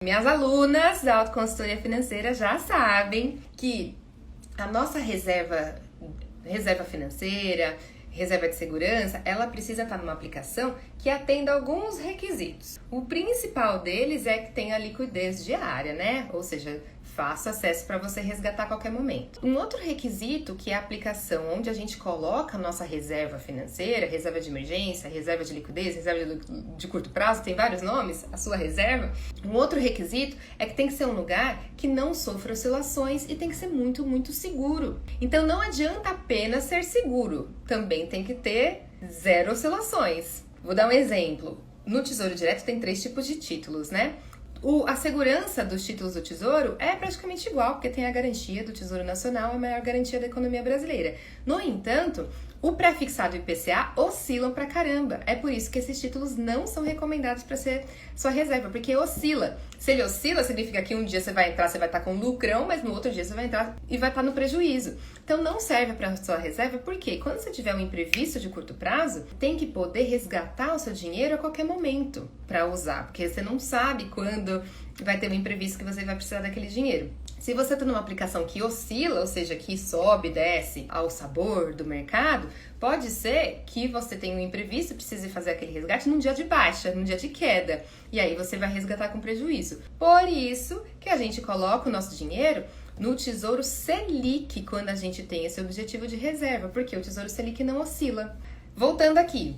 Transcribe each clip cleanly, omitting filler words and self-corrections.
Minhas alunas da autoconsultoria financeira já sabem que a nossa reserva financeira, reserva de segurança, ela precisa estar numa aplicação que atenda alguns requisitos. O principal deles é que tenha liquidez diária, né? Ou seja, fácil acesso para você resgatar a qualquer momento. Um outro requisito, que é a aplicação onde a gente coloca a nossa reserva financeira, reserva de emergência, reserva de liquidez, reserva de curto prazo, tem vários nomes, a sua reserva. Um outro requisito é que tem que ser um lugar que não sofra oscilações e tem que ser muito, muito seguro. Então não adianta apenas ser seguro, também tem que ter zero oscilações. Vou dar um exemplo. No Tesouro Direto tem 3 tipos de títulos, né? A segurança dos títulos do Tesouro é praticamente igual, porque tem a garantia do Tesouro Nacional, a maior garantia da economia brasileira. No entanto, o pré-fixado e o IPCA oscilam pra caramba. É por isso que esses títulos não são recomendados para ser sua reserva, porque oscila. Se ele oscila, significa que um dia você vai entrar, você vai estar com lucrão, mas no outro dia você vai entrar e vai estar no prejuízo. Então não serve para sua reserva, porque quando você tiver um imprevisto de curto prazo, tem que poder resgatar o seu dinheiro a qualquer momento para usar, porque você não sabe quando vai ter um imprevisto que você vai precisar daquele dinheiro. Se você está numa aplicação que oscila, ou seja, que sobe e desce ao sabor do mercado, pode ser que você tenha um imprevisto e precise fazer aquele resgate num dia de baixa, num dia de queda. E aí você vai resgatar com prejuízo. Por isso que a gente coloca o nosso dinheiro no Tesouro Selic quando a gente tem esse objetivo de reserva, porque o Tesouro Selic não oscila. Voltando aqui,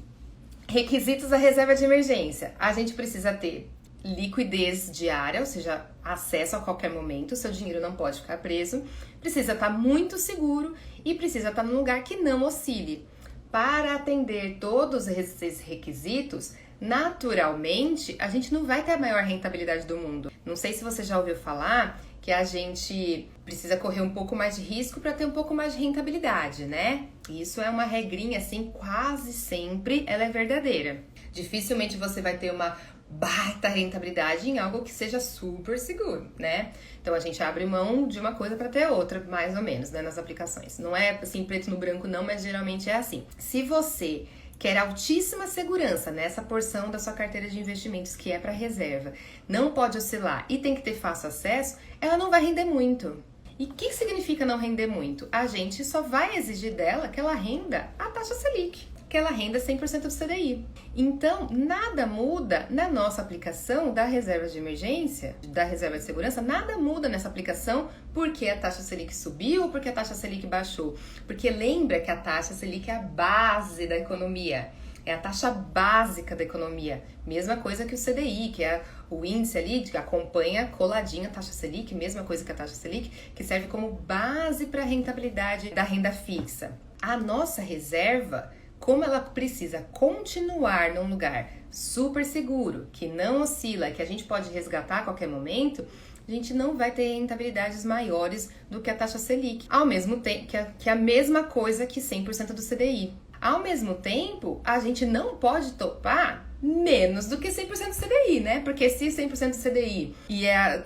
requisitos da reserva de emergência. A gente precisa ter liquidez diária, ou seja, acesso a qualquer momento, seu dinheiro não pode ficar preso, precisa estar muito seguro e precisa estar num lugar que não oscile. Para atender todos esses requisitos, naturalmente, a gente não vai ter a maior rentabilidade do mundo. Não sei se você já ouviu falar que a gente precisa correr um pouco mais de risco para ter um pouco mais de rentabilidade, né? Isso é uma regrinha, assim, quase sempre ela é verdadeira. Dificilmente você vai ter uma baita rentabilidade em algo que seja super seguro, né? Então a gente abre mão de uma coisa para ter outra, mais ou menos, né, nas aplicações. Não é assim preto no branco não, mas geralmente é assim. Se você quer altíssima segurança nessa porção da sua carteira de investimentos que é para reserva, não pode oscilar e tem que ter fácil acesso, ela não vai render muito. E o que significa não render muito? A gente só vai exigir dela que ela renda a taxa Selic, que ela renda 100% do CDI. Então, nada muda na nossa aplicação da reserva de emergência, da reserva de segurança, nada muda nessa aplicação porque a taxa Selic subiu ou porque a taxa Selic baixou. Porque lembra que a taxa Selic é a base da economia, é a taxa básica da economia. Mesma coisa que o CDI, que é o índice ali que acompanha coladinho a taxa Selic, mesma coisa que a taxa Selic, que serve como base para a rentabilidade da renda fixa. A nossa reserva, como ela precisa continuar num lugar super seguro, que não oscila, que a gente pode resgatar a qualquer momento, a gente não vai ter rentabilidades maiores do que a taxa Selic. Ao mesmo tempo, que é a mesma coisa que 100% do CDI. Ao mesmo tempo, a gente não pode topar menos do que 100% do CDI, né? Porque se 100% do CDI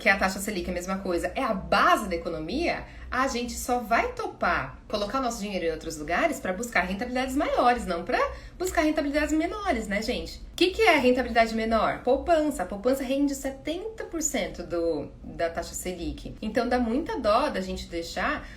que a taxa Selic é a mesma coisa, é a base da economia, a gente só vai topar colocar o nosso dinheiro em outros lugares para buscar rentabilidades maiores, não para buscar rentabilidades menores, né, gente? O que é rentabilidade menor? Poupança. A poupança rende 70% da taxa Selic. Então dá muita dó da gente deixar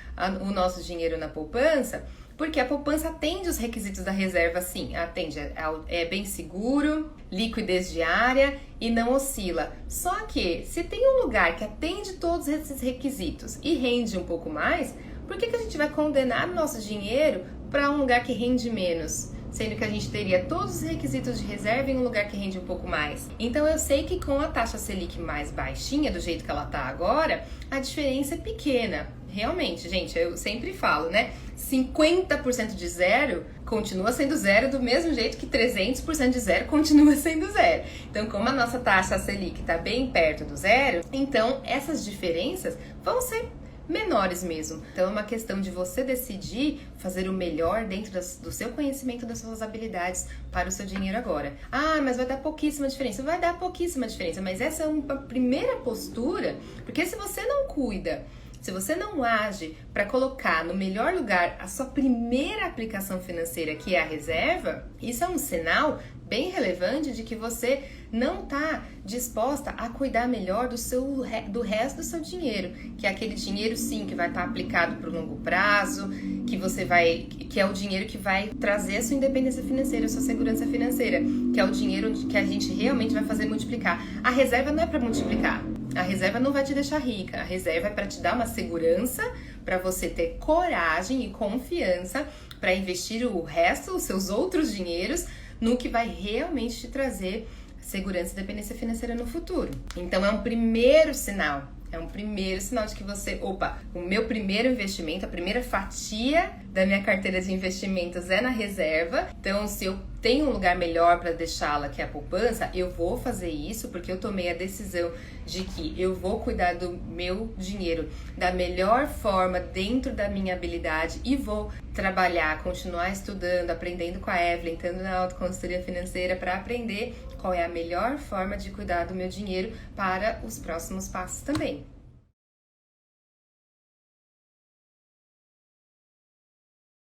o nosso dinheiro na poupança, porque a poupança atende os requisitos da reserva, sim, é bem seguro, liquidez diária e não oscila. Só que, se tem um lugar que atende todos esses requisitos e rende um pouco mais, por que a gente vai condenar o nosso dinheiro para um lugar que rende menos? Sendo que a gente teria todos os requisitos de reserva em um lugar que rende um pouco mais. Então eu sei que com a taxa Selic mais baixinha, do jeito que ela tá agora, a diferença é pequena. Realmente, gente, eu sempre falo, né? 50% de zero continua sendo zero do mesmo jeito que 300% de zero continua sendo zero. Então, como a nossa taxa Selic está bem perto do zero, então essas diferenças vão ser menores mesmo. Então é uma questão de você decidir fazer o melhor dentro do seu conhecimento, das suas habilidades para o seu dinheiro agora. Ah, mas vai dar pouquíssima diferença. Vai dar pouquíssima diferença, mas essa é uma primeira postura, porque se você não cuida, se você não age para colocar no melhor lugar a sua primeira aplicação financeira, que é a reserva, isso é um sinal bem relevante de que você não está disposta a cuidar melhor do resto do seu dinheiro, que é aquele dinheiro sim que vai estar aplicado para o longo prazo, que é o dinheiro que vai trazer a sua independência financeira, a sua segurança financeira, que é o dinheiro que a gente realmente vai fazer multiplicar. A reserva não é para multiplicar. A reserva não vai te deixar rica. A reserva é para te dar uma segurança, para você ter coragem e confiança para investir o resto, os seus outros dinheiros, no que vai realmente te trazer segurança e independência financeira no futuro. Então é um primeiro sinal. É um primeiro sinal de que você, o meu primeiro investimento, a primeira fatia da minha carteira de investimentos é na reserva. Então, se eu tenho um lugar melhor para deixá-la, que é a poupança, eu vou fazer isso porque eu tomei a decisão de que eu vou cuidar do meu dinheiro da melhor forma, dentro da minha habilidade, e vou trabalhar, continuar estudando, aprendendo com a Evelyn, entrando na autoconsultoria financeira para aprender qual é a melhor forma de cuidar do meu dinheiro para os próximos passos também.